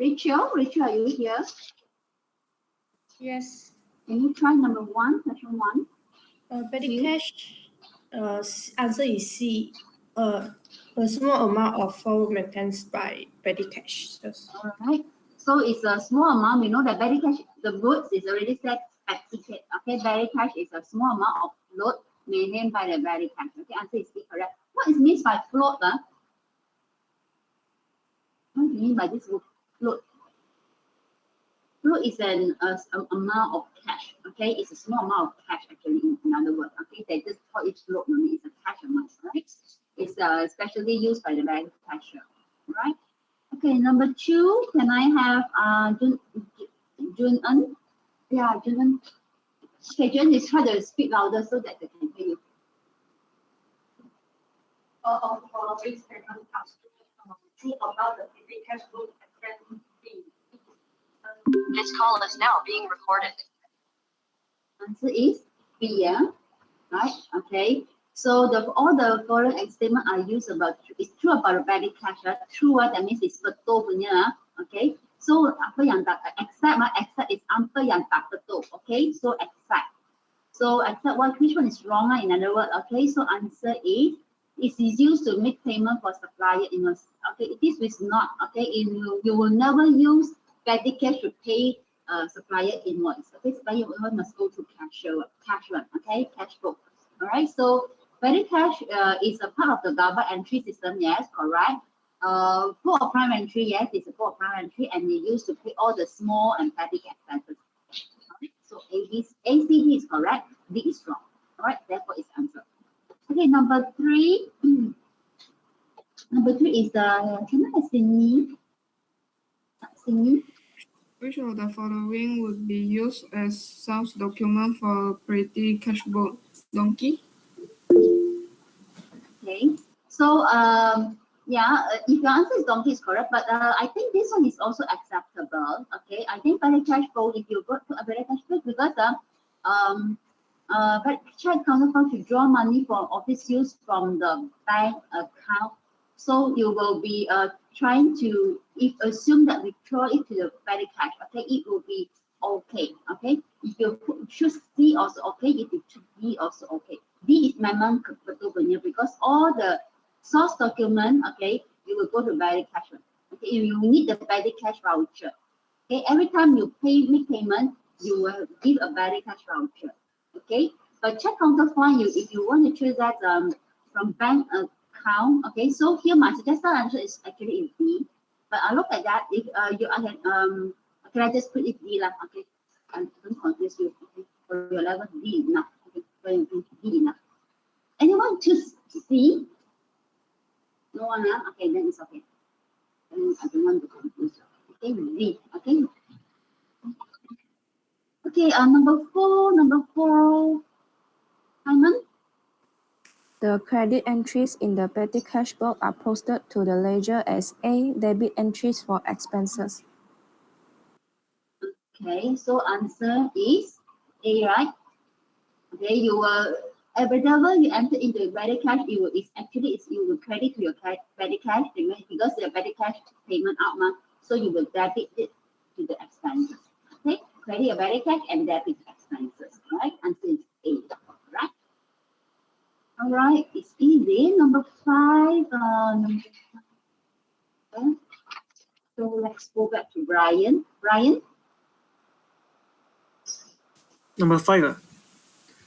Rachel, are you here? Yes. Can you try number 1, question 1? Petty cash, answer is C. A small amount of forward maintained by petty cash. Yes. All right. So it's a small amount. We know that petty cash, the goods is already set at ticket. Okay, petty cash is a small amount of float maintained by the petty cash. Okay, answer is B, correct. What is meant by float? What do you mean by this word float? Float is an amount of cash. Okay, it's a small amount of cash actually. In other words, okay, they just call it float. I mean, it's a cash amount, right? It's especially used by the petty cashier, right? Okay, number 2, can I have Jun En? Yeah, Jun En. Okay, Jun is try to speak louder so that they can hear you. Please true about the petty cash flow and B. This call is now being recorded. Answer is B, yeah? Right, okay. So all the foreign statement are used about, it's true about the petty cash, right? True, that means it's betul punya, okay? So apa yang tak accept, accept is apa yang tak betul, okay? So accept. So accept which one is wrong, in other words, okay? So answer is, it is used to make payment for supplier invoice. Okay, this is not, okay? You will never use petty cash to pay supplier invoice. Okay, supplier invoice must go to cash one, okay? Cash book. All right, so petty cash is a part of the double entry system, yes, correct. Full of prime entry, yes, it's a full of prime entry, and they used to pay all the small and petty expenses. All right, so ACD is correct, D is wrong. All right, therefore it's answer. Okay, number 3. Number 3 is the, can I have Sydney? Sydney? Which of the following would be used as sales document for petty cash book? Donkey? Okay, so yeah, if your answer is donkey is correct, but I think this one is also acceptable. Okay, I think petty cash flow, if you go to a petty cash flow, because check counterfeit to draw money for office use from the bank account, so you will be trying to, if assume that we throw it to the petty cash, okay, it will be okay. Okay, if you choose C also okay, if you choose D also okay. D is memang betul punya, because all the source document, okay, you will go to petty cash. Okay, you need the petty cash voucher. Okay, every time you make payment, you will give a petty cash voucher. Okay, but check counterfeit, if you want to choose that from bank account, okay, so here my suggested answer is actually in D, but I look at that, if I can I just put it D lah, okay, and don't confuse you, okay, for your level D enough, okay, for your D enough. Anyone choose C? No one, okay, then it's okay. Then I don't want to confuse you. Okay, D, okay. Okay, number 4, Simon? The credit entries in the petty cash book are posted to the ledger as A, debit entries for expenses. Okay, so answer is A, right? Okay, you will, whenever you enter into petty cash, you will credit to your petty cash payment, because the petty cash payment out, so you will debit it to the expenses. Okay, credit your petty cash and debit expenses, right? Answer is A, right? All right, it's easy. Number 5. Okay. So let's go back to Brian. Brian? Number 5.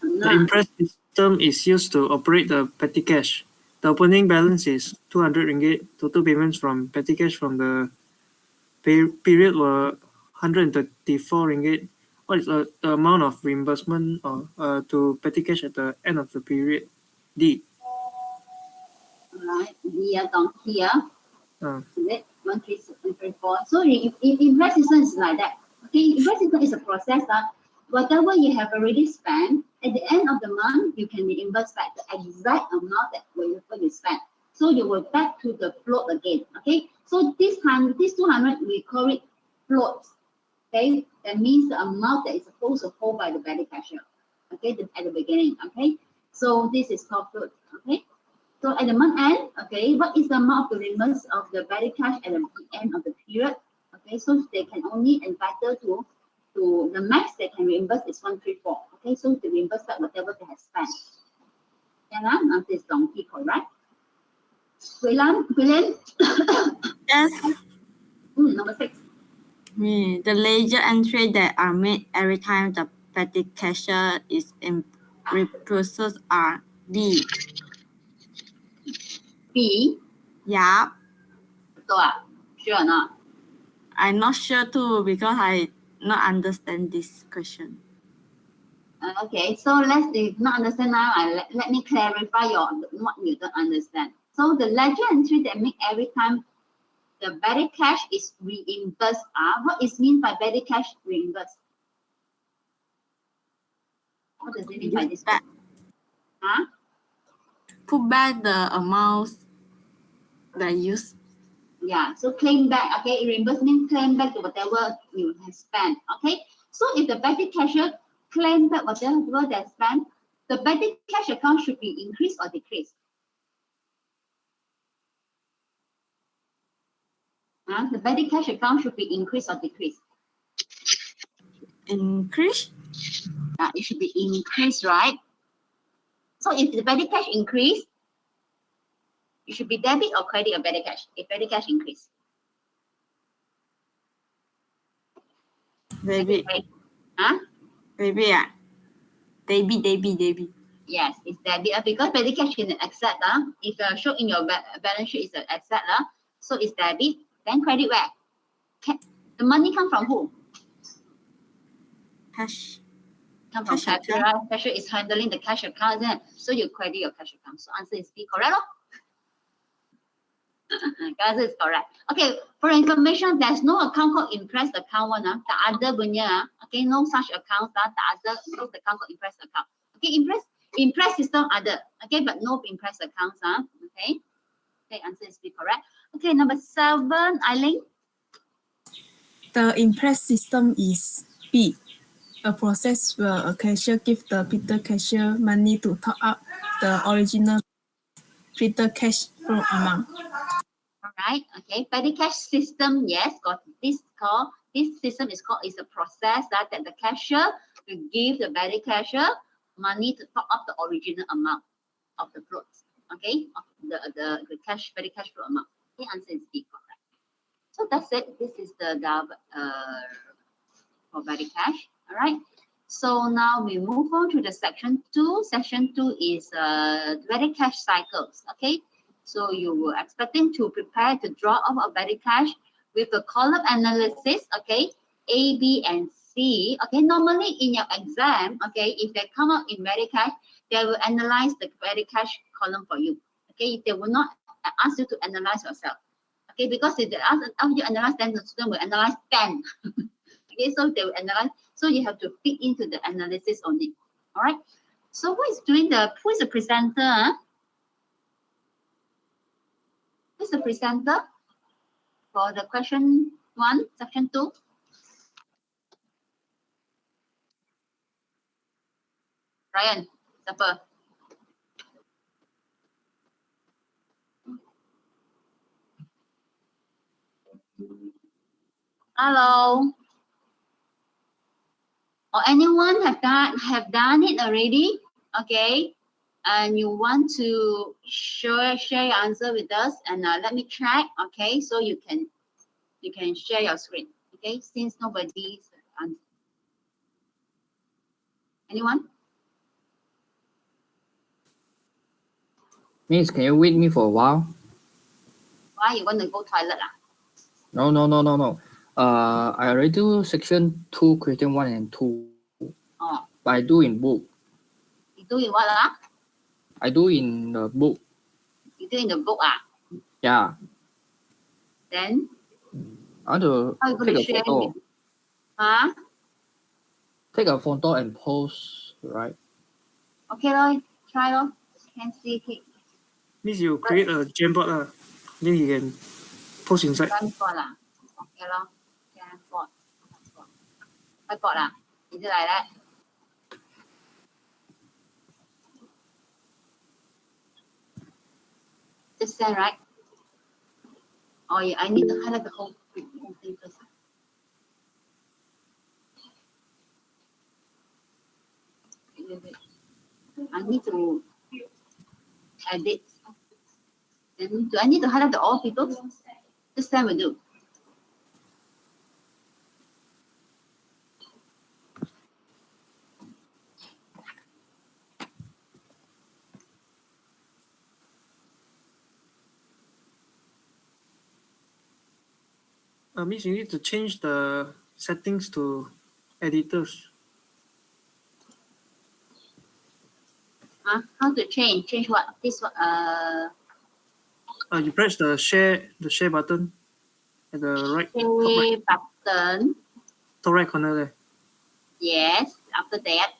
The Impress system is used to operate the petty cash. The opening balance is 200 ringgit. Total payments from petty cash from the period were 134 ringgit. What is the amount of reimbursement to petty cash at the end of the period? D. Right, D, donkey, is it? 1, 3, 6, 3, 4. So if Impress system is like that. Okay, Impress system is a process that whatever you have already spent, at the end of the month, you can reimburse back the exact amount that you spent. So you will back to the float again. Okay, so this 200, we call it float. Okay, that means the amount that is supposed to hold by the petty cashier. Okay, at the beginning. Okay, so this is called float. Okay, so at the month end, okay, what is the amount of the reimbursement of the petty cash at the end of the period? Okay, so they can only entitled to the max they can reimburse is 134. Okay, so they reimburse that whatever they have spent. And answer is donkey, correct? William, Yes, number 6. the ledger entry that are made every time the petty cashier is in reprocessed are D. B. Yeah, So, sure or not? I'm not sure too because I not understand this question. Okay, so let's not understand now. Let me clarify what you don't understand. So the ledger entry that make every time the petty cash is reimbursed. What is mean by petty cash reimbursed? What does it mean by this? Back, put back the amount that used. Yeah, so claim back. Okay, reimburse means claim back to whatever you have spent. Okay, so if the petty cashier claim back whatever they spent, the petty cash account should be increased or decreased. The petty cash account should be increased or decreased. Increase? It should be increased, right? So if the petty cash increase, it should be debit or credit or petty cash. If petty cash increase, Debit. Debit, yeah. Debit. Yes, it's debit because petty cash is an asset. If shown in your balance sheet is an asset, so it's debit. Then credit where? The money come from who? Cash. Come from Cash cashier, right? Cashier is handling the cash account, isn't it? So you credit your cash account. So answer is B, correct? Answer is correct. Okay, for information, there's no account called impress account one. The other punya, okay, no such account. The other no account called impress account. Okay, impress system other. Okay, but no impress accounts. Okay. Okay, answer is B, correct. Okay, number 7, Eileen. The impress system is B, a process where a cashier gives the petty cashier money to top up the original petty cash flow amount. All right. Okay, petty cash system. Yes, got this called. This system is a process that the cashier will give the petty cashier money to top up the original amount of the floats. Okay, of the petty cash flow amount. The answer is B, correct. So that's it. This is the for petty cash. All right. So now we move on to the section 2. Section 2 is petty cash cycles. Okay. So you were expecting to prepare to draw off a petty cash with a column analysis. Okay, A, B, and C. Okay, normally in your exam, okay, if they come out in petty cash, they will analyze the petty cash column for you. Okay, they will not ask you to analyze yourself. Okay, because if they ask you analyze, then the student will analyze 10. Okay, so they will analyze. So you have to fit into the analysis only. All right. So who is the presenter? Who is the presenter for the question 1, section 2? Ryan, siapa? Hello. Or anyone have done it already? Okay. And you want to share your answer with us, and let me check. Okay, so you can share your screen. Okay, since nobody's answer. Anyone? Miss, can you wait me for a while? Why you want to go toilet? No. I already do section 2, question 1 and 2. Oh. But I do in book. You do in what? I do in the book. You do in the book? Yeah. Then? I want to take a photo. Huh? Take a photo and post, right? Okay, try lor. Can see it. Means you create a Jamboard, then you can post inside. Jamboard okay lor. Jamboard. Whiteboard Is it like that? Just send, right? Oh yeah, I need to highlight the whole thing first. wait. I need to edit. Then do I need to highlight the all people? This time we do. Miss, you need to change the settings to editors. How to change? Change what? This one. You press the share button at the right Share button. top right corner there. Yes. After that.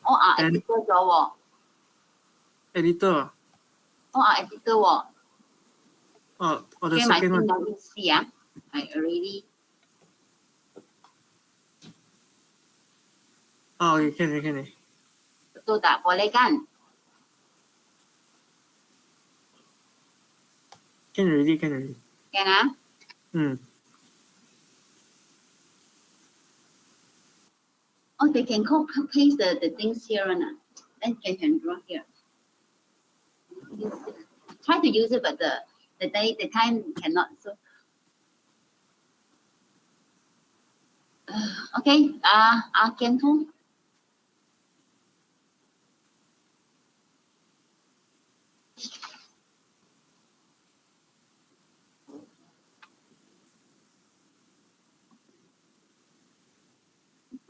And- Editor 咗喎。 Editor. Editor 喎。 Or the Share my second screen one. now. You see, I already. Okay, can. Betul tak? Boleh kan? Can already. Can ah? Oh, they can paste the things here and then they can draw here. Try to use it, but the time cannot. So okay. Can too.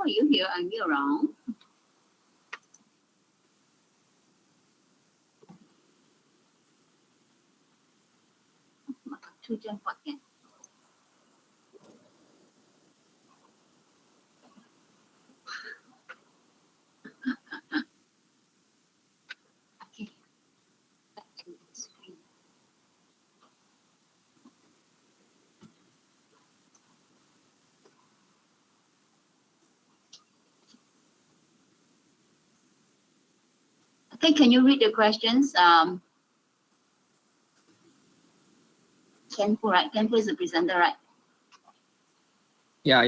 Are you here? Are you around? Two jump again. Okay. Back to the screen. Okay, can you read the questions? Kenfu, right? Kenfu is the presenter, right? Yeah.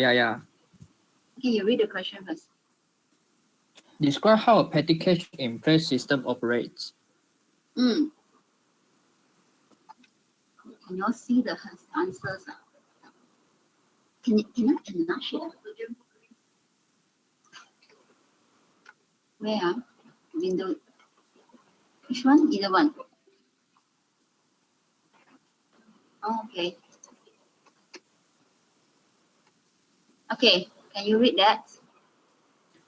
Okay, you read the question first. Describe how a petty cache impress system operates. Can you all see the answers? Can I share? Where? Window. Which one? Either one. Oh, okay. Okay, can you read that?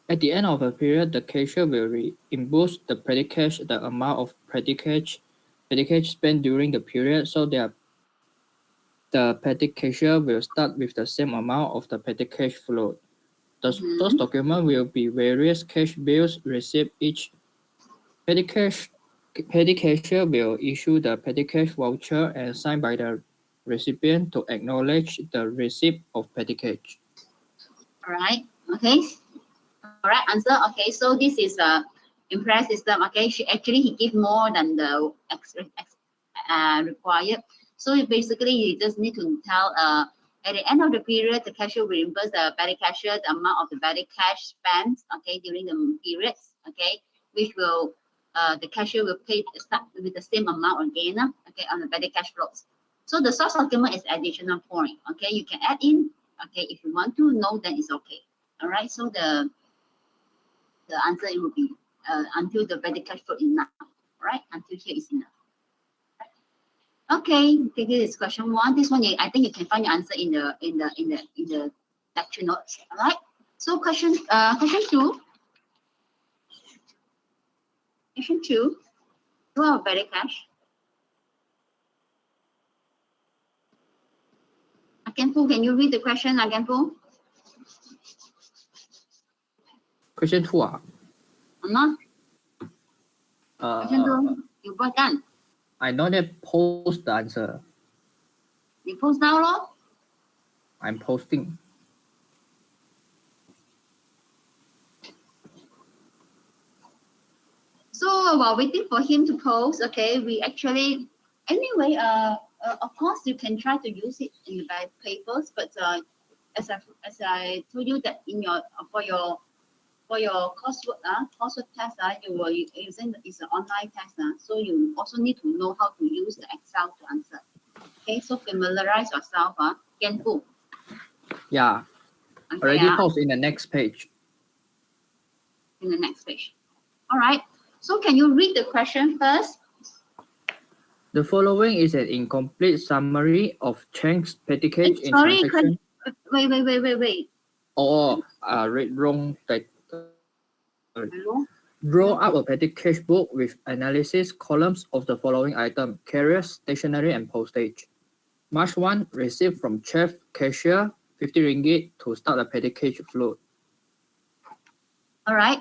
At the end of a period, the cacher will reimburse the petty cache the amount of petty cache spent during the period, so that the petty cacher will start with the same amount of the petty cache float. Those documents will be various cache bills received. Each petty cacher will issue the petty cache voucher and signed by the recipient to acknowledge the receipt of petty cache. All right. Okay. All right. Answer. Okay. So this is a impress system. Okay. He give more than the required. So basically, you just need to tell at the end of the period, the cashier will reimburse the petty cashier the amount of the petty cash spent. Okay, during the periods. Okay, which will the cashier will pay start with the same amount again. Okay, on the petty cash flows. So the source document is additional point. Okay, you can add in. Okay, if you want to know, then it's okay. All right. So the answer it will be until the petty cash flow enough. All right, until here is enough. Okay, this is question 1. This one, I think you can find your answer in the lecture notes. All right. So question 2. Question 2. Do our petty cash. Akenfu, can you read the question, Akenfu? Question 2 ah? Not. Question 2, you got done. I not yet post the answer. You post now, lor? I'm posting. So while waiting for him to post, okay, we actually, anyway, of course you can try to use it in the papers, but as I told you that in your for your for your coursework test, you will using it's an online test, so you also need to know how to use the Excel to answer. Okay, so familiarize yourself, Kian-Fu. Yeah, Okay, already post in the next page. in the next page. All right. So can you read the question first? The following is an incomplete summary of Cheng's petty cash in Sorry, transaction. wait. Oh, read wrong title. Hello? Draw up a petty cash book with analysis columns of the following item: carriers, stationery, and postage. March 1, received from chef cashier 50 ringgit to start a petty cash float. All right.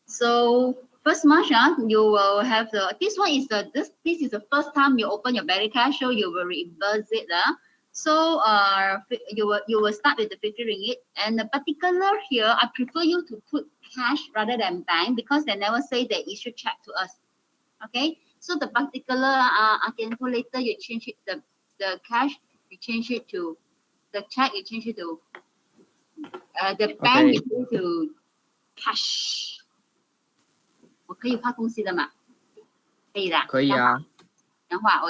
So first March, you will have this one is this is the first time you open your petty cash, so you will reimburse it. So you will start with the 50 ringgit, and the particular here, I prefer you to put cash rather than bank because they never say they issue check to us. Okay, so the particular I can put later you change it the cash, you change it to the check, you change it to the bank, you change to cash. 我可以画公司的吗？可以的。可以啊。讲话，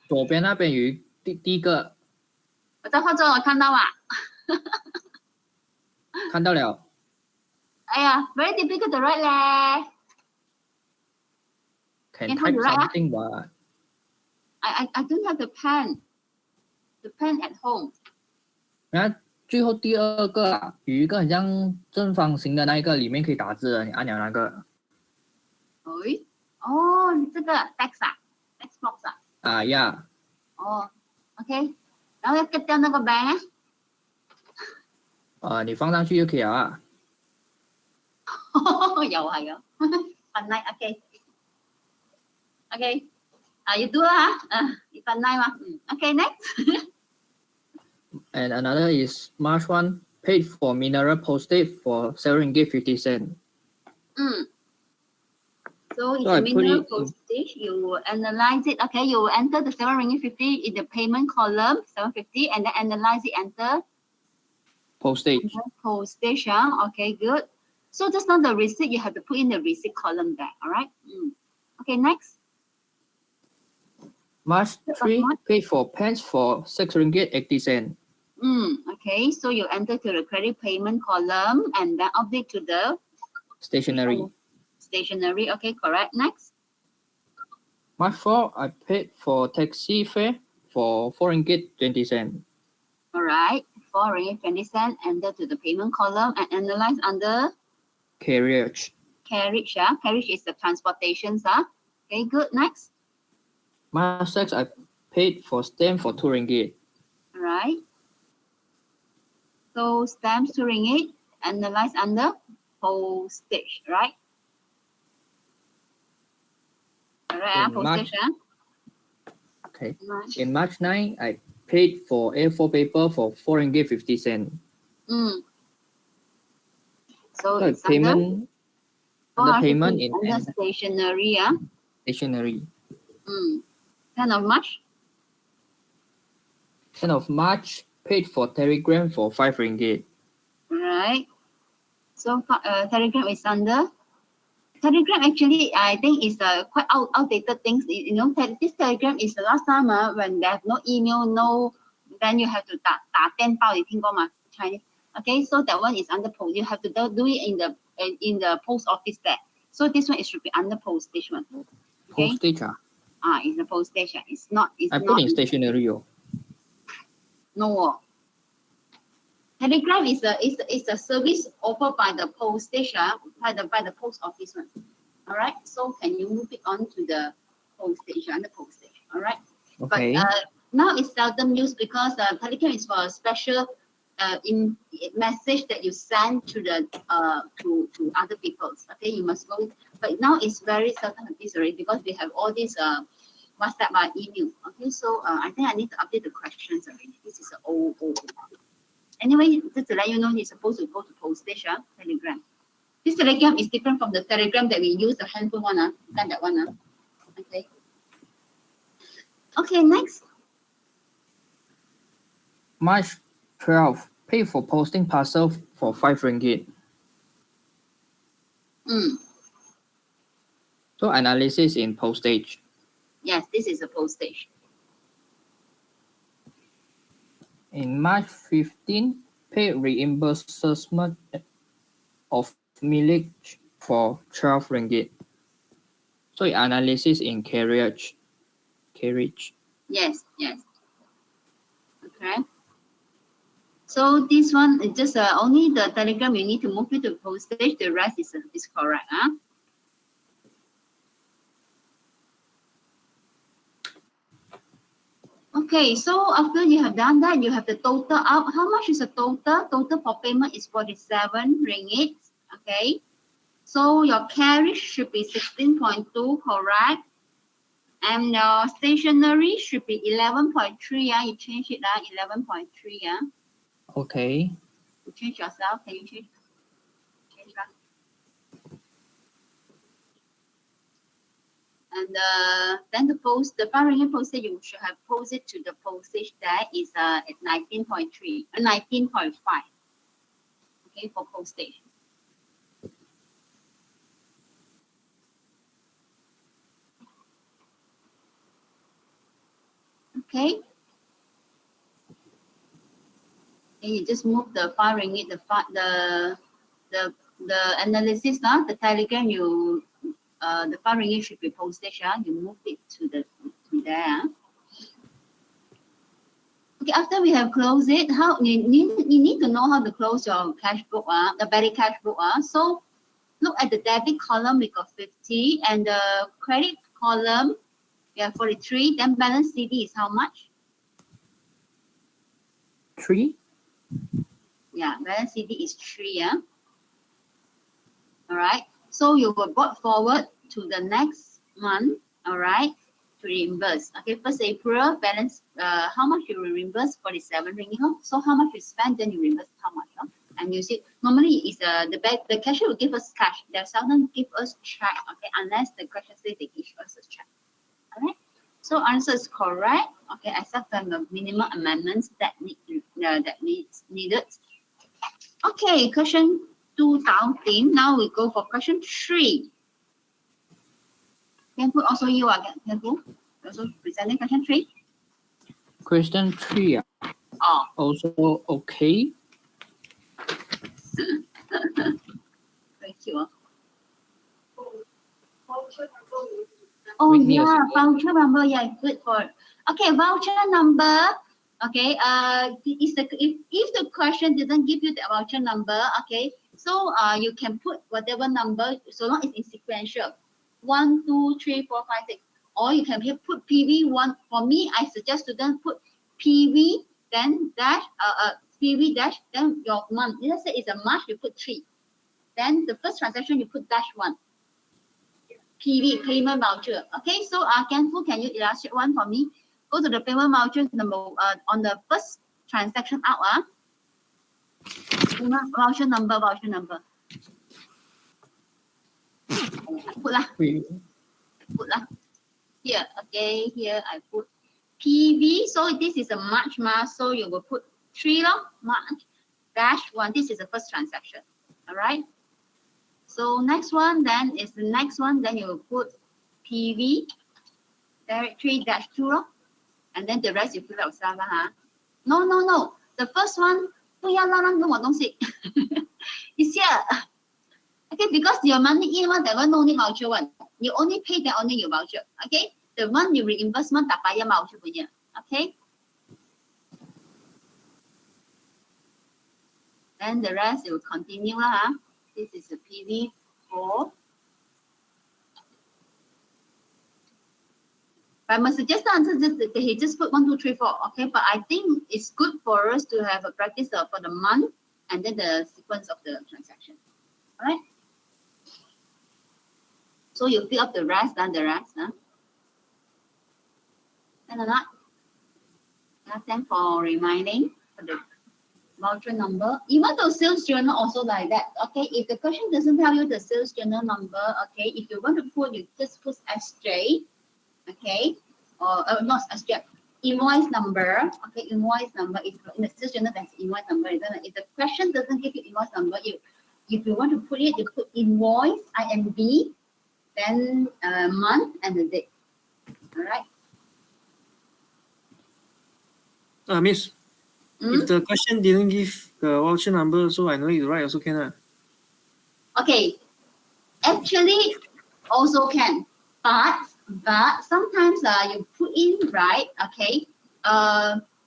左边那边有第一个。我在画中，我看到啊。看到了。哎呀 ，very difficult to write 咧。Can type something what? I don't have the pen. The pen at home. 然后最后第二个有一个很像正方形的那一个，里面可以打字的，你按了那个。哎，哦，这个 text 啊 ，text box 啊。啊呀。哦 ，OK， 然后要 get 掉那个 bank 你放上去就可以了啊。又係啊，份 night OK， you do 啊，份 night 嘛，OK next And another is March 1, paid for mineral postage for 7 ringgit 50 cents. So it's a mineral postage. You will analyze it. Okay, you will enter the 7 ringgit 50 in the payment column 750, and then analyze it. Enter postage. Postage. Okay, good. So just now the receipt, you have to put in the receipt column there. All right. Okay, next. March 3, paid for pens for 6 ringgit 80 cents. Okay, so you enter to the credit payment column and then update to the stationery. Stationery, okay, correct. Next. March 4, I paid for taxi fare for 4 ringgit 20 cents. All right, 4 ringgit 20 cents. Enter to the payment column and analyze under carriage. Carriage, carriage is the transportation, Okay, good. Next. March 6, I paid for stamp for 2 ringgit. All right. So stamps 2 ringgit. Analyze under postage, right? All right, postage. Okay. In March 9, I paid for A4 paper for 4 ringgit 50 cents. So it's payment. Under payment in under stationery, Stationery. 10 of March. 10 of March, paid for telegram for 5 ringgit. Right. So telegram is under. Telegram actually, I think is quite outdated things. You know, this telegram is the last time when they have no email, then you have to 打电报, 你听过吗? Chinese. Okay, so that one is under post. You have to do it in the post office there. So this one should be under postage one. Okay? Postage. It's the postage. It's not. I put in stationery. No. Telegram is a service offered by the postage, by the post office one. All right. So can you move it on to the postage under postage? All right. Okay. But now it's seldom used because Telegram is for a special in message that you send to the to other people. Okay, you must go. But now it's very certain this already because we have all these WhatsApp by email. Okay, so I think I need to update the questions already. This is an old. Anyway, just to let you know, you're supposed to go to postage, Telegram. This Telegram is different from the Telegram that we use, the handphone one, not that one. Okay. Okay, next. March 12, pay for posting parcel for 5 ringgit. So analysis in postage. Yes, this is a postage. In March 15, paid reimbursement of mileage for 12 ringgit. So analysis in carriage. Yes, yes. Okay. So this one is just only the telegram you need to move it to postage. The rest is correct. Huh? Okay, so after you have done that, you have the total out. How much is the total? Total for payment is 47 ringgit. Okay. So your carriage should be 16.2, correct? And your stationery should be 11.3. Yeah, you change it. 11.3. Yeah. Okay. You change yourself. Can you change? Change that. And then the 5 ringgit postage, you should have posted to the postage that is at 19.3, 19.5. Okay, for postage. Okay. And you just move the 5 ringgit, the analysis now, the telegram you the 5 ringgit should be postage, you move it to there. Okay, after we have closed it, how you need to know how to close your cash book, the petty cash book. So look at the debit column, we got 50, and the credit column, we have 43. Then balance CD is how much? 3. Yeah, balance CD is 3. Yeah. All right. So you were brought forward to the next month. All right. To reimburse. Okay. 1st April balance. How much you will reimburse? 47 ringgit. So how much you spend, then you reimburse how much. And you see, normally is the cashier will give us cash. They seldom give us check. Okay, unless the cashier says they give us a check. All right. So answer is correct. Okay, except for the minimum amendments that needed. Okay, question 2 down team. Now we go for question 3. Can put also you again. Can put also presenting question 3. Question 3. Oh. Also okay. Thank you. Oh yeah, voucher number. Yeah, good for. Okay, voucher number. Okay. If the question didn't give you the voucher number, okay, so you can put whatever number so long it's in sequential. 1, 2, 3, 4, 5, 6. Or you can put PV 1. For me, I suggest students put PV then dash PV dash then your month. Let's say it's a March, you put 3. Then the first transaction you put dash 1. PV, payment voucher. Okay, so Kenfu, can you illustrate one for me? Go to the payment voucher number on the first transaction out. Voucher number. Put lah. Here, okay, here I put PV. So this is a March, so you will put 3 March dash 1. This is the first transaction. All right. So next one, then is the next one. Then you will put PV directory dash 2, and then the rest you fill out yourself. No. The first one, 不要乱弄我东西。It's here. Okay, because your money in one, that one no need voucher one. You only pay that only your voucher. Okay, the one you reimbursement tak payah voucher punya. Okay. Then the rest you will continue lah. This is a PV4. But my suggested answer is that he just put 1, 2, 3, 4. Okay, but I think it's good for us to have a practice for the month and then the sequence of the transaction. All right. So you fill up the rest, then the rest. And not. Thanks for reminding for the voucher number. Even the sales journal also like that. Okay, if the question doesn't tell you the sales journal number, okay, if you want to put, you just put SJ. Okay, or not SJ, invoice number, okay, invoice number is in the sales journal, that's invoice number, isn't it? If the question doesn't give you invoice number, if you want to put it, you put invoice, INV, then month and the date. All right. Miss, if the question didn't give the voucher number, so I know it right, also can. Okay, actually also can, but sometimes you put in right, okay,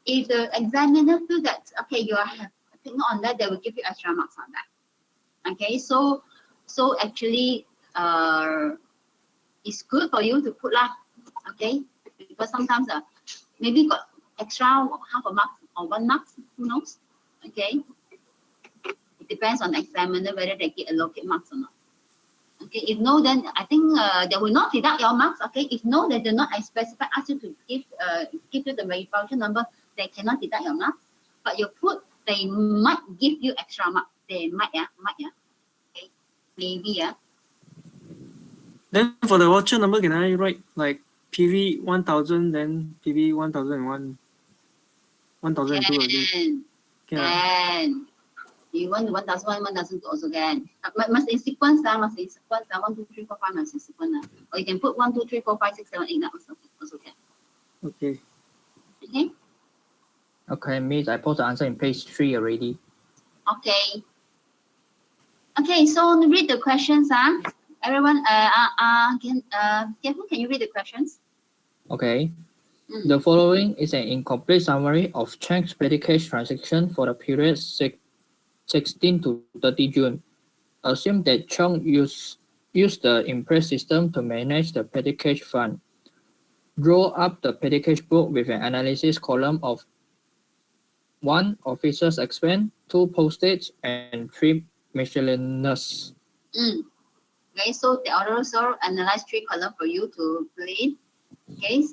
if the examiner feel that okay you have taken on that, they will give you extra marks on that. Okay, so actually it's good for you to put lah, okay, because sometimes maybe got extra half a mark or 1 mark, who knows, okay. It depends on the examiner whether they get allocate marks or not. Okay, if no, then I think they will not deduct your marks. Okay, if no, they do not specify, ask you to give you the voucher number, they cannot deduct your marks. But you put, they might give you extra marks. They might, yeah. Okay, maybe, yeah. Then for the voucher number, can I write like PV 1000, then PV 1001, 1002? Can. You want 1001, 1002 also can. Must in sequence, must in sequence, 1, 2, 3, 4, 5 must in sequence. Or you can put 1, 2, 3, 4, 5, 6, 7, 8, that also can. Okay. Okay. Okay, Miss, I post the answer in page 3 already. Okay. Okay, so read the questions, everyone. Can you read the questions? Okay. The following is an incomplete summary of Chang's petty cash transaction for the period 16 to 30 June. Assume that Chang used the Impress system to manage the petty cash fund. Draw up the petty cash book with an analysis column of 1. Officers' expense, 2. Postage, and 3. Miscellaneous. Okay, so they also analyze 3 columns for you to fill in. Okay.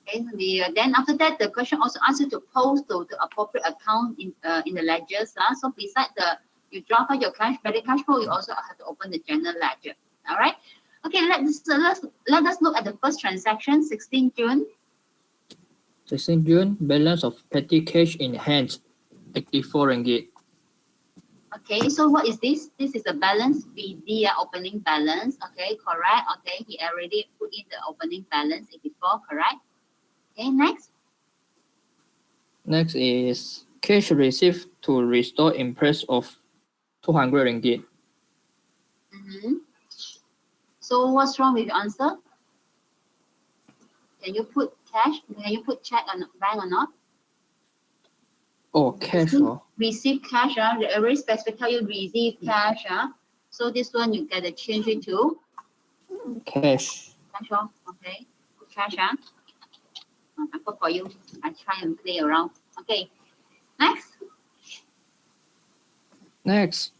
Then after that, the question also asks you to post to the appropriate account in the ledgers. So beside you draw out your petty cash flow, you also have to open the general ledger. All right. Okay, let us look at the first transaction, 16 June. 16 June, balance of petty cash in hand, 84 ringgit. Okay, so what is this? This is the balance BD, opening balance. Okay, correct. Okay, he already put in the opening balance, 84, correct. Okay, next. Next is cash received to restore Impress of 200 ringgit. So what's wrong with your answer? Can you put cash? Can you put check on bank or not? Oh, cash. Receive cash. They already specify how you receive cash. So this one you gotta change it to cash. Cash. Okay. Put cash. I put for you. I try and play around. Okay. Next. Next,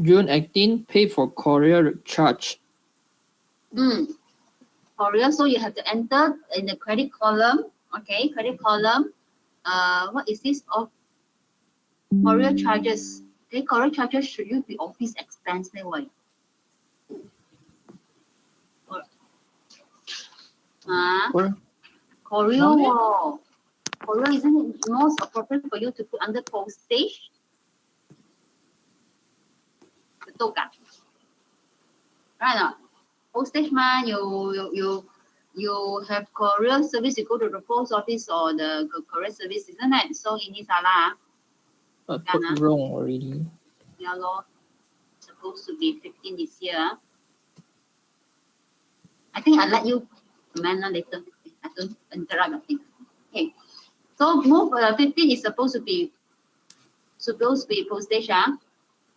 June 18, pay for courier charge. Courier, so you have to enter in the credit column. Okay, credit column. What is this? Of courier charges. Okay, courier charges should you be office expense anyway. Courier. Courier, isn't it most appropriate for you to put under postage? Betul kan? Right or not? Postage man, you have courier service, you go to the post office or the courier service, isn't it? So ini salah. Put wrong already. Yeah, Lord. Supposed to be 15 this year. I think I'll let you comment later. I don't interrupt the thing. Okay. So move 15 is supposed to be postage.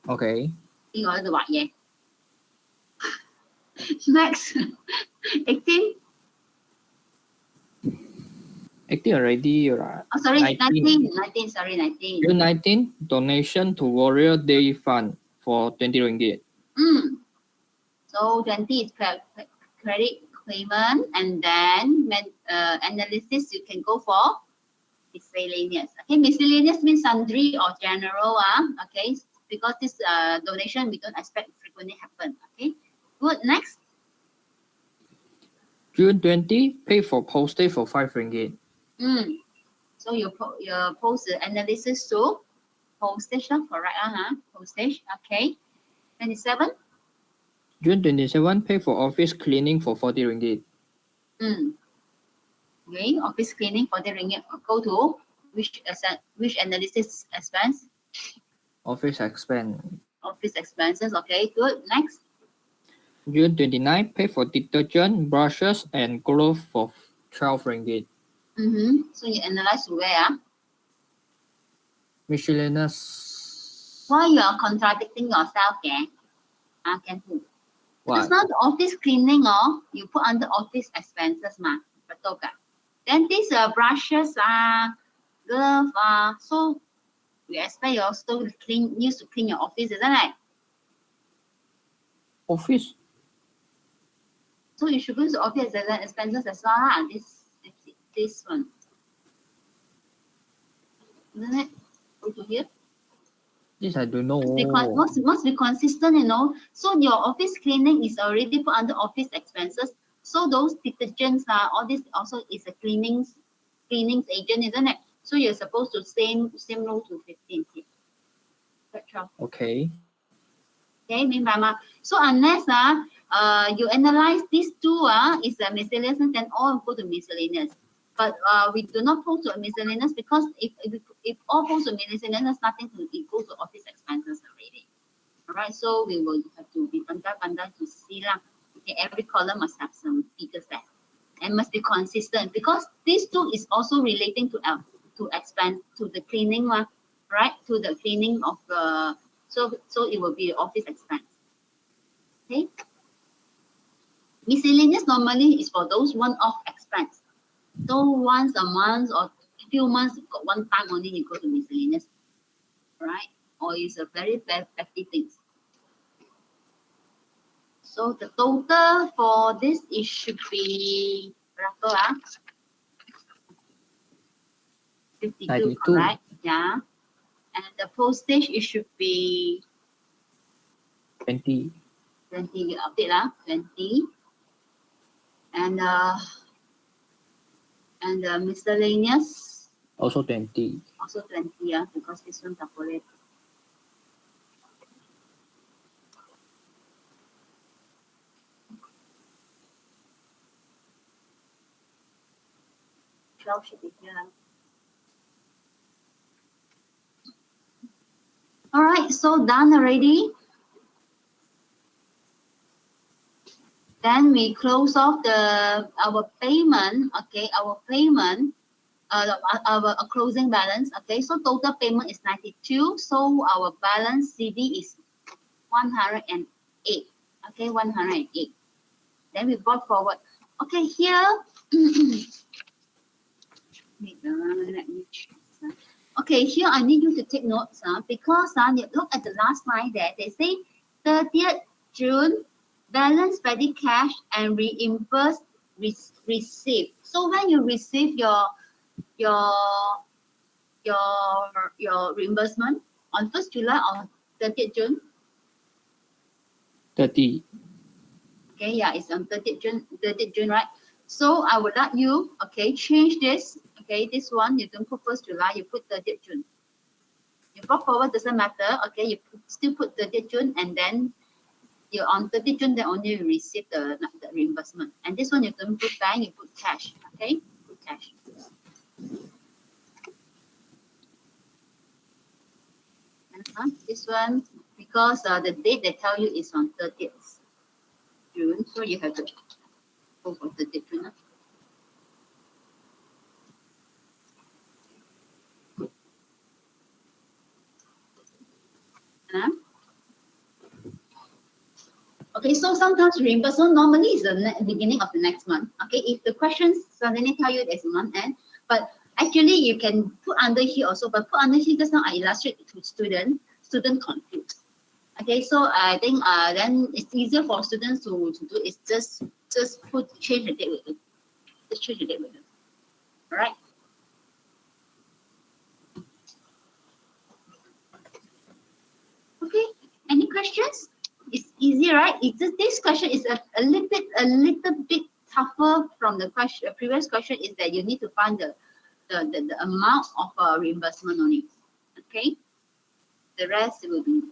Okay. Yeah. Next. 18. 18 already, right? Oh, sorry, 19. Sorry, 19. June 19, donation to Warrior Day Fund for 20 ringgit. So 20 is credit claimant, and then analysis you can go for miscellaneous. Okay, miscellaneous means sundry or general. Okay, because this donation we don't expect frequently happen. Okay, good. Next. June 20, pay for postage for 5 ringgit. So you post the analysis to postage, correct? Postage. Okay. 27. June 27, pay for office cleaning for 40 ringgit. Okay, office cleaning 40 ringgit. Go to which analysis expense? Office expense. Office expenses. Okay, good. Next. June 29, pay for detergent, brushes, and glove for 12 ringgit. So you analyze where? Miscellaneous. Why you are contradicting yourself, Ken? Ken who? Because What? now the office cleaning, you put under office expenses, betul kan? Then these brushes, glove, so we expect you also used to clean your office, isn't it? Office? So you should go to office expenses as well, this one. Isn't it? Go to here. This I don't know. Must be consistent, you know. So your office cleaning is already put under office expenses. So those detergents, all this also is a cleanings agent, isn't it? So you're supposed to same row to 15 here. Okay. Okay, 明白吗? So unless you analyze these two is a miscellaneous, then all go to miscellaneous. But we do not post to miscellaneous because if all post to miscellaneous, nothing to go to office expenses already. All right, so we will have to be pandai to see lah. Okay, every column must have some figures there, and must be consistent because these two is also relating to expense to the cleaning one, right? To the cleaning of the so it will be office expense. Okay. Miscellaneous normally is for those one-off expense. So once a month or few months, got one time only you go to miscellaneous, right? Or it's a very petty things. So the total for this it should be 52, 92. correct? Yeah. And the postage it should be 20. 20. You update 20. And miscellaneous Also 20. also 20, because this one tak boleh. Should be here. All right, so done already. Then we close off our payment. Okay, our payment, our closing balance. Okay, so total payment is 92. So our balance CD is 108. Okay, 108. Then we brought forward. Okay, here. Okay, here I need you to take notes because look at the last line there. They say 30th June balance petty cash and reimbursed received. So when you receive your reimbursement on 1st July or 30th June? 30. Okay, yeah, it's on 30th June, right? So I would like you, okay, change this. Okay, this one, you don't put 1st July, you put 30th June. You brought forward, doesn't matter. Okay, you still put 30th June and then you're on 30th June, then only you receive the reimbursement. And this one, you don't put bank, you put cash. Okay, put cash. And this one, because the date they tell you is on 30th June, so you have to go for 30th June. Okay, so sometimes reimbursement normally is the beginning of the next month. Okay, if the questions suddenly tell you there's a month end, but actually you can put under here also, but put under here just now I illustrate to student confused. Okay, so I think then it's easier for students to do is just change the date with it. Just change the date with it. All right. Okay, any questions? It's easy, right? It's just, this question is a little bit tougher from the previous question is that you need to find the amount of reimbursement only. Okay, the rest will be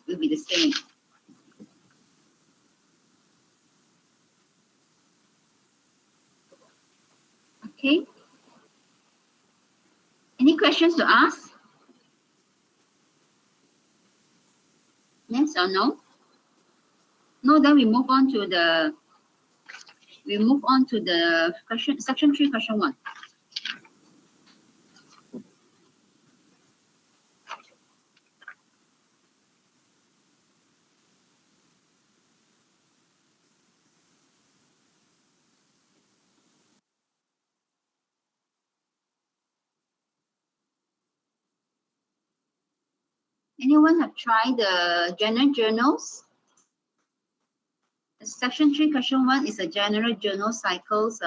the same. Okay. Any questions to ask? Yes or no? No, then we move on to the question, section 3, question 1. Anyone have tried the general journals? Section 3, question 1 is a general journal cycles.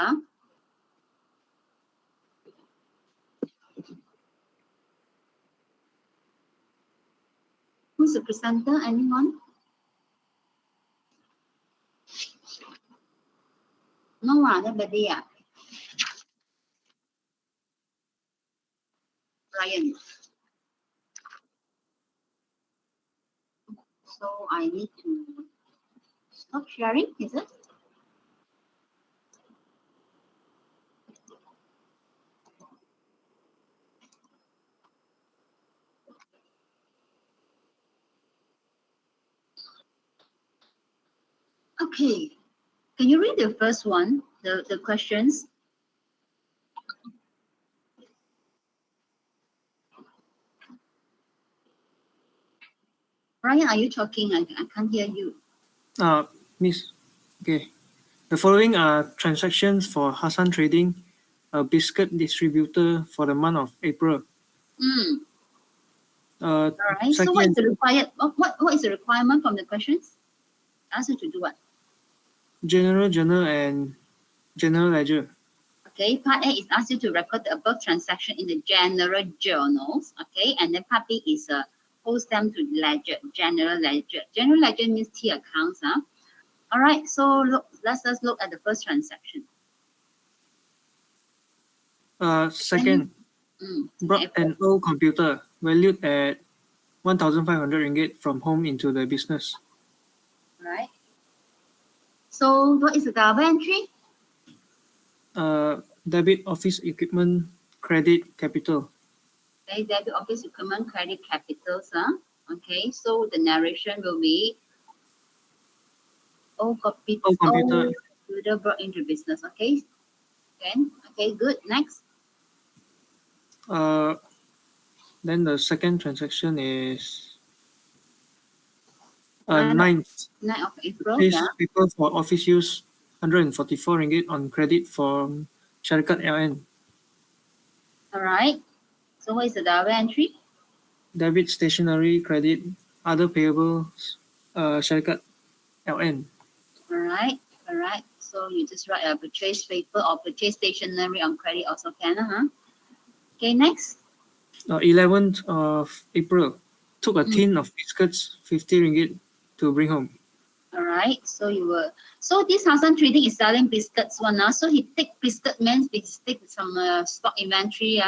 Who's the presenter? Anyone? No one, nobody. Ryan. So I need to stop sharing, is it? Okay, can you read the first one, the questions? Ryan, are you talking? I can't hear you. Miss, okay. The following are transactions for Hassan Trading, a biscuit distributor, for the month of April. All right. So what is the required? What is the requirement from the questions? Ask you to do what? General journal and general ledger. Okay. Part A is asked you to record the above transaction in the general journals. Okay. And then part B is post them to ledger, general ledger. General ledger means T accounts. All right. So let's just look at the first transaction. Second, brought an old computer valued at 1,500 ringgit from home into the business. Right. So what is the double entry? Debit office equipment, credit capital. Okay, debit office equipment, credit capitals. Okay, so the narration will be old computer brought into business. Okay. Okay, good. Next. Then the second transaction is 9th of April. Paper for office use, 144 ringgit on credit from Syarikat LN. All right. So what is the double entry? Debit stationery, credit, other payables, Syarikat LN. All right. All right. So you just write a purchase paper or purchase stationery on credit also can. Okay, next. 11th of April, took a tin of biscuits, 50 ringgit to bring home. All right. So so this Hassan Trading is selling biscuits one. So he take biscuit means he take some stock inventory.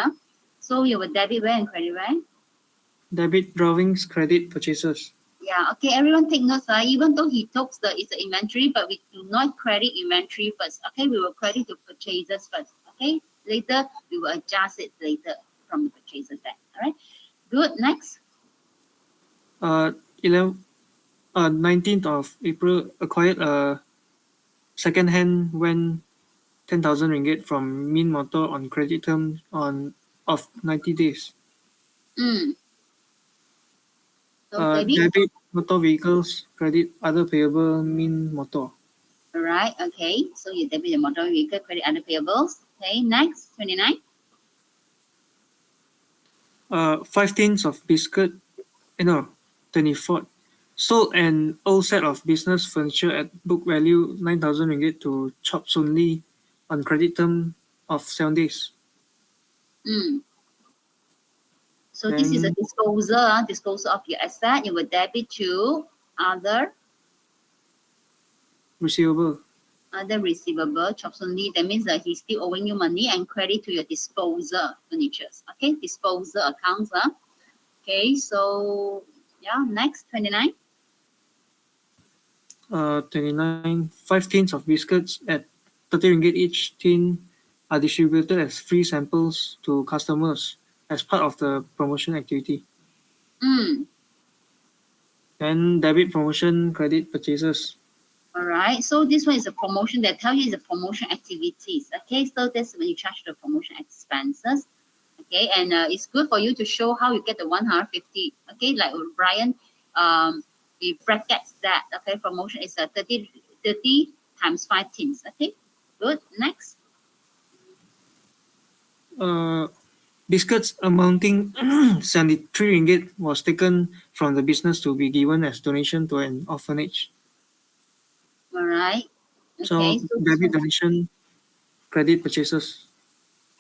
So you will debit where and credit where? Debit drawings, credit purchases. Yeah. Okay. Everyone take notes. Even though he talks it's an inventory, but we do not credit inventory first. Okay. We will credit the purchases first. Okay. Later we will adjust it later from the purchases there. All right. Good. Next. 19th of April, acquired a second-hand van, 10,000 ringgit from Min Motor on credit terms of 90 days. So debit motor vehicles, credit other payable, Min Motor. All right. Okay. So you debit the motor vehicle, credit other payables. Okay. Next. 29. 5 tins of biscuit. 24th. Sold an old set of business furniture at book value 9,000 ringgit to Chop Soon Lee on credit term of 7 days. So this is a disposal of your asset. You will debit to other receivable. Other receivable, chops only, that means that he's still owing you money, and credit to your disposal furnitures. Okay, disposal accounts. Okay, so yeah, next 29. 29, 5 tins of biscuits at 30 ringgit each tin are distributed as free samples to customers as part of the promotion activity. Then debit promotion, credit purchases. All right, so this one is a promotion that tell you is a promotion activities. Okay, so that's when you charge the promotion expenses. Okay, and it's good for you to show how you get the 150. Okay, like Brian, he brackets that. Okay, promotion is a 30 times 5 tins. Okay, good. Next. Biscuits amounting 73 ringgit was taken from the business to be given as donation to an orphanage. All right. So Okay, so debit donation, credit purchases.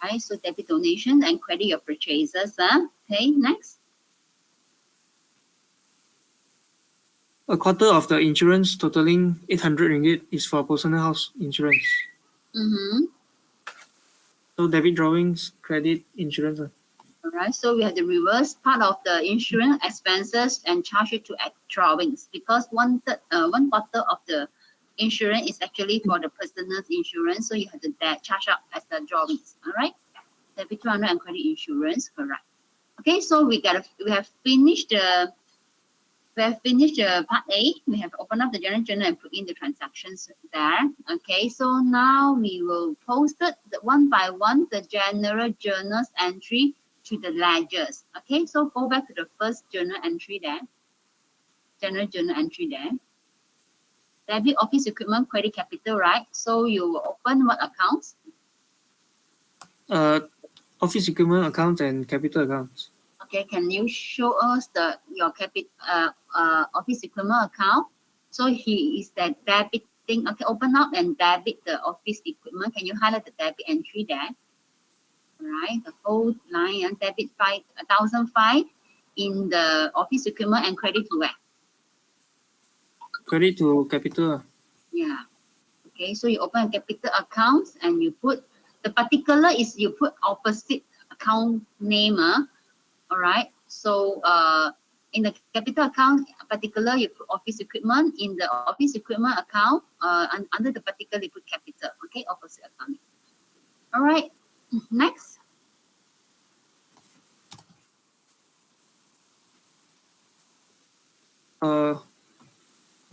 right, so debit donation and credit your purchases. Okay, next. A quarter of the insurance totaling 800 ringgit is for personal house insurance. So debit drawings, credit insurance. All right, so we have the reverse part of the insurance expenses and charge it to drawings, because one quarter of the insurance is actually for the personal insurance, so you have to charge up as the drawings. All right, debit 200 and credit insurance, correct. Okay, so we have finished the part A. We have opened up the general journal and put in the transactions there. Okay, so now we will post it one by one the general journals entry to the ledgers. Okay, so go back to the first journal entry there. General journal entry there. Debit office equipment, credit capital, right? So you will open what accounts? Office equipment accounts and capital accounts. Okay, can you show us your office equipment account? So he is the debit thing. Okay, open up and debit the office equipment. Can you highlight the debit entry there? All right, the whole line and debit 1,005 in the office equipment and credit to where? Credit to capital. Yeah. Okay, so you open a capital account and you put the particular is you put opposite account name. All right. So in the capital account, particular you put office equipment. In the office equipment account, under the particular you put capital. Okay, opposite account. All right. Next.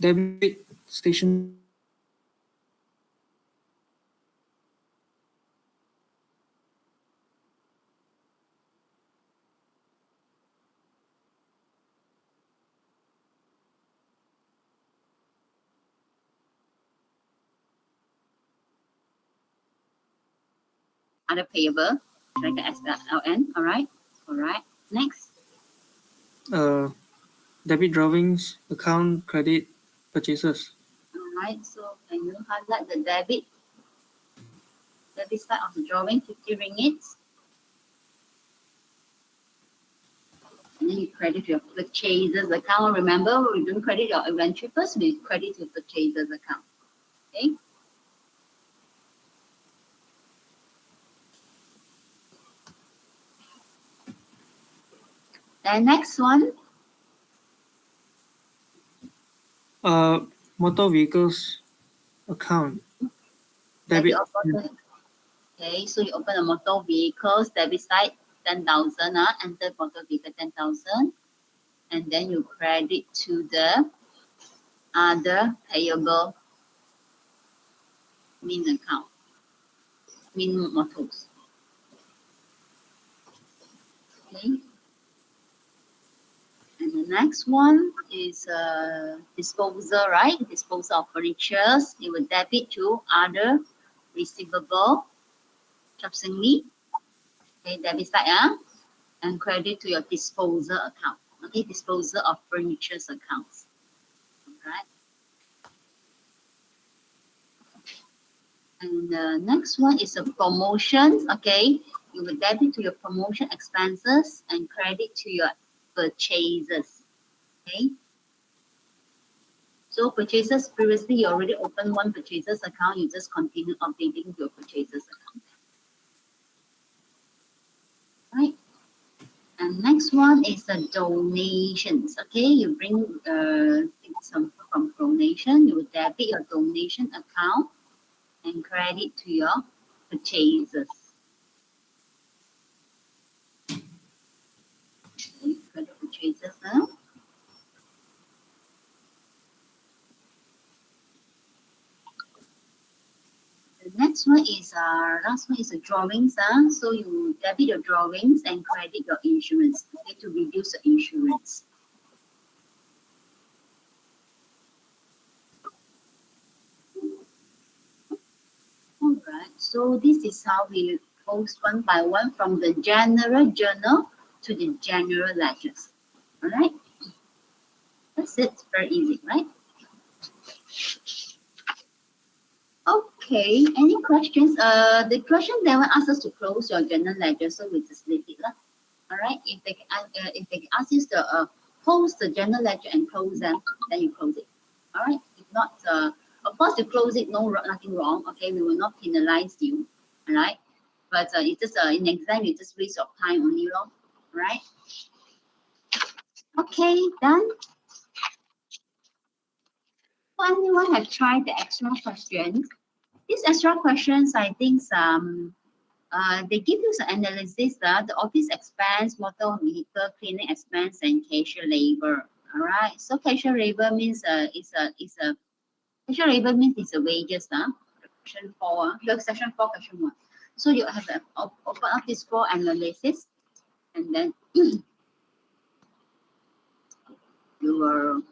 Debit station. Other payable, like the SLN. All right. All right. Next. Debit drawings, account, credit, purchases. All right. So can you highlight the debit side of the drawing, 50 ringgit. And then you credit your purchases account. Remember, we don't credit your inventory first, we credit your purchases account. Okay. The next one. Motor vehicles account. Debit. Okay, so you open a motor vehicles debit side 10,000. Enter motor vehicle 10,000, and then you credit to the other payable min account, min motors. Okay. And the next one is disposal, right? Disposal of furniture. You will debit to other receivable, subsequently. Okay, debit side, and credit to your disposal account. Okay, disposal of furniture accounts. Alright. And the next one is a promotion. Okay, you will debit to your promotion expenses and credit to your purchases. Okay. So purchases, previously you already opened one purchases account, you just continue updating your purchases account. Right. And next one is the donations. Okay, you bring some from donation, you debit your donation account and credit to your purchases. Okay, credit purchases now. The next one is last one is the drawings. So you debit your drawings and credit your insurance, okay, to reduce the insurance. All right, so this is how we post one by one from the general journal to the general ledgers. All right, that's it. Very easy, right? Okay, any questions? The question they will ask us to close your general ledger, so we just leave it. All right, if they ask you to post the general ledger and close them, then you close it. All right, if not, of course you close it, nothing wrong. Okay, we will not penalize you. All right, but it's just in exam, you just waste your time only, all right? Okay, done. Anyone have tried the extra questions? These extra questions, I think they give you some analysis, the office expense, motor vehicle, cleaning expense, and cashier labor. All right. So cashier labor means cashier labor means it's a wages. Question 4. Section 4, question 1. So you have to open up this for analysis, and then you will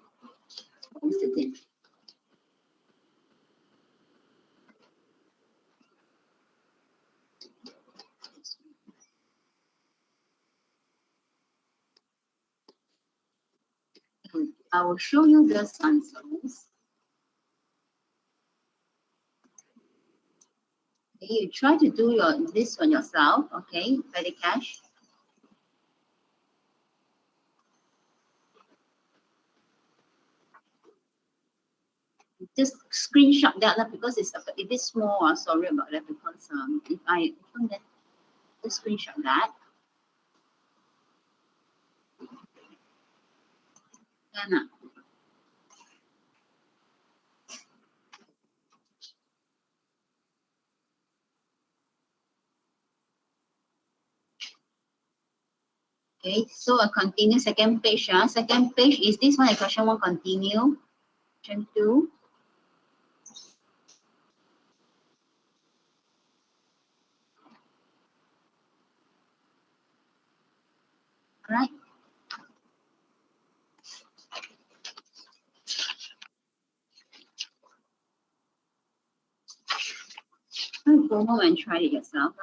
post it in. I will show you the answers. Okay, you try to do this one yourself. Okay, petty cash. Just screenshot that because it's a bit small. Sorry about that, because if I open that, just screenshot that. And, okay, so a continue second page. Second page is this one. Question 1 continue. Question 2. All right. Go home and try it yourself.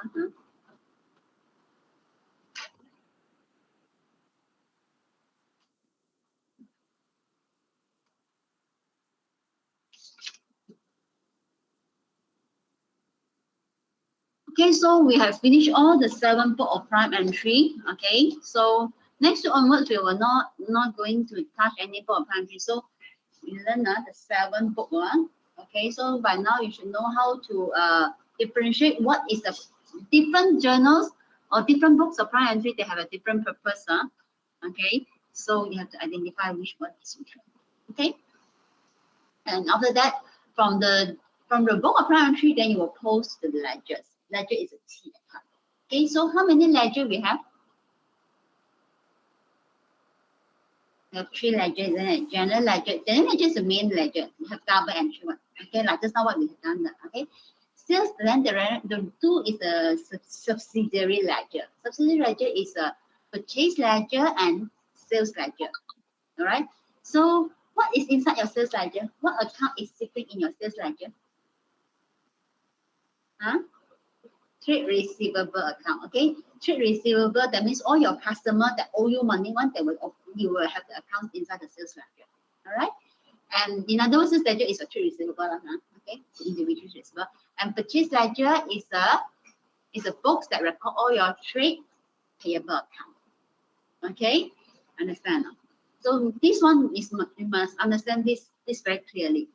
Okay, so we have finished all the 7 book of prime entry. Okay, so next week onwards, we will not going to touch any book of prime entry. So we learn the 7 book one. Okay, so by now you should know how to differentiate what is the different journals or different books of prime entry. They have a different purpose. Okay, so you have to identify which one is which one. Okay, and after that, from the book of prime entry, then you will post to the ledgers. Ledger is a T account. Okay, so how many ledger we have? We have 3 ledgers, isn't it? General ledger. General ledger is the main ledger. We have double entry one. Okay, like just now what we have done. Okay. Sales, then the 2 is a subsidiary ledger. Subsidiary ledger is a purchase ledger and sales ledger. All right. So what is inside your sales ledger? What account is sitting in your sales ledger? Trade receivable account. Okay, trade receivable, that means all your customer that owe you money, you will have the account inside the sales ledger. All right, and in other words, sales ledger is a trade receivable. Okay, individual receivable, and purchase ledger is a box that record all your trade payable account. Okay, understand? So this one is, you must understand this this very clearly.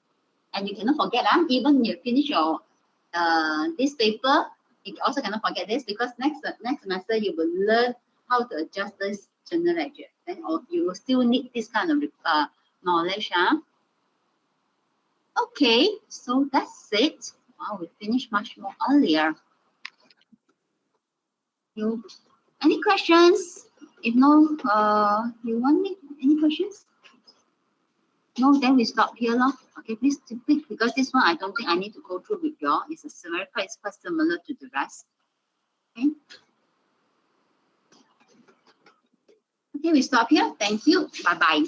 And you cannot forget, even you finish your this paper, you also cannot forget this, because next semester you will learn how to adjust this journal ledger. Then you will still need this kind of knowledge. Okay, so that's it. Wow, we finished much more earlier. Any questions? If no, you want me any questions? No, then we stop here, lor. Okay, please click, because this one I don't think I need to go through with y'all. It's quite similar to the rest. Okay. Okay, we stop here. Thank you. Bye bye.